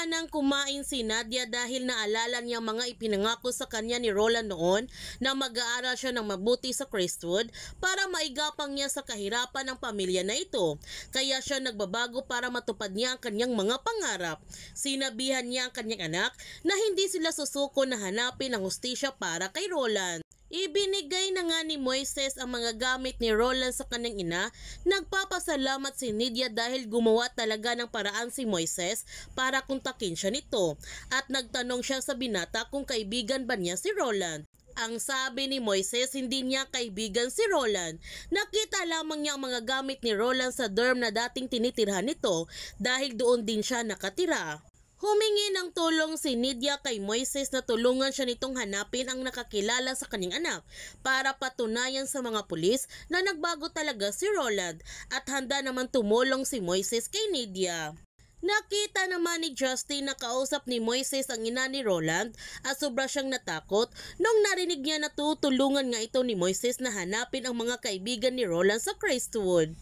sanang kumain si Nadia dahil naalala niya mga ipinangako sa kanya ni Roland noon na mag-aaral siya ng mabuti sa Crestwood para maigapang niya sa kahirapan ng pamilya na ito. Kaya siya nagbabago para matupad niya ang kanyang mga pangarap. Sinabihan niya ang kanyang anak na hindi sila susuko na hanapin ang hustisya para kay Roland. Ibinigay na nga ni Moises ang mga gamit ni Roland sa kanyang ina. Nagpapasalamat si Nidia dahil gumawa talaga ng paraan si Moises para kontakin siya nito. At nagtanong siya sa binata kung kaibigan ba niya si Roland. Ang sabi ni Moises, hindi niya kaibigan si Roland. Nakita lamang niya ang mga gamit ni Roland sa dorm na dating tinitirhan nito dahil doon din siya nakatira. Humingi ng tulong si Nidia kay Moises na tulungan siya nitong hanapin ang nakakilala sa kanyang anak para patunayan sa mga pulis na nagbago talaga si Roland at handa naman tumulong si Moises kay Nidia. Nakita naman ni Justin na kausap ni Moises ang ina ni Roland at sobra siyang natakot nung narinig niya na tutulungan nga ito ni Moises na hanapin ang mga kaibigan ni Roland sa Crestwood.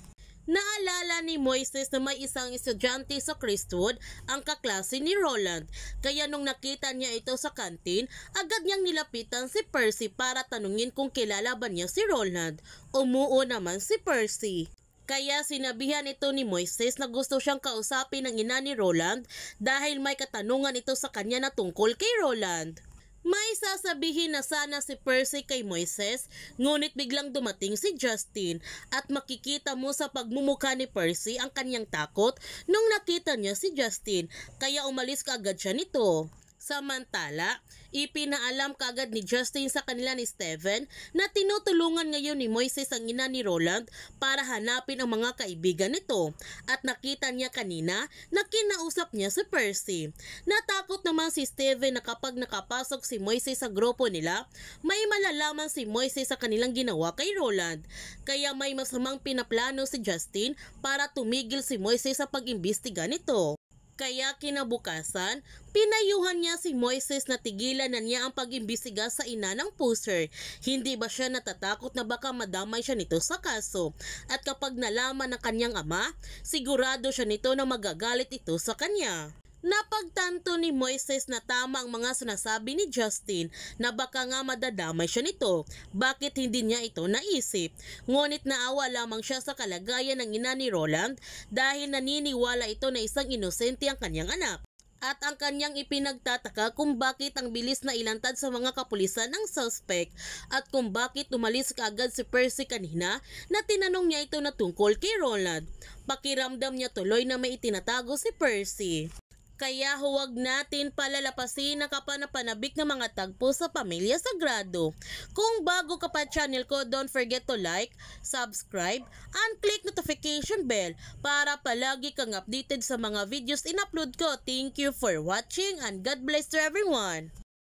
Naalala ni Moises na may isang estudyante sa Crestwood ang kaklase ni Roland, kaya nung nakita niya ito sa kantin, agad niyang nilapitan si Percy para tanungin kung kilala ba niya si Roland. Umuo naman si Percy. Kaya sinabihan ito ni Moises na gusto siyang kausapin ng ina ni Roland dahil may katanungan ito sa kanya na tungkol kay Roland. May sasabihin na sana si Percy kay Moises, ngunit biglang dumating si Justin at makikita mo sa pagmumukha ni Percy ang kanyang takot nung nakita niya si Justin, kaya umalis kaagad siya nito. Samantala, ipinaalam kaagad ni Justin sa kanila ni Steven na tinutulungan ngayon ni Moises ang ina ni Roland para hanapin ang mga kaibigan nito at nakita niya kanina na kinausap niya si Percy. Natakot naman si Steven na kapag nakapasok si Moises sa grupo nila, may malalaman si Moises sa kanilang ginawa kay Roland. Kaya may masamang pinaplano si Justin para tumigil si Moises sa pag-imbestiga nito. Kaya kinabukasan, pinayuhan niya si Moises na tigilan na niya ang pag-imbestiga sa ina ng pusher. Hindi ba siya natatakot na baka madamay siya nito sa kaso? At kapag nalaman ng kanyang ama, sigurado siya nito na magagalit ito sa kanya. Napagtanto ni Moises na tama ang mga sinasabi ni Justin na baka nga madadamay siya nito. Bakit hindi niya ito naisip? Ngunit naawa lamang siya sa kalagayan ng ina ni Roland dahil naniniwala ito na isang inosente ang kanyang anak. At ang kanyang ipinagtataka kung bakit ang bilis na ilantad sa mga kapulisan ng suspect at kung bakit umalis kaagad si Percy kanina na tinanong niya ito na tungkol kay Roland. Pakiramdam niya tuloy na may itinatago si Percy. Kaya huwag natin palalapasin ang kapanapanabik ng mga tagpo sa Pamilya Sagrado. Kung bago ka pa channel ko, don't forget to like, subscribe, and click notification bell para palagi kang updated sa mga videos in-upload ko. Thank you for watching and God bless to everyone!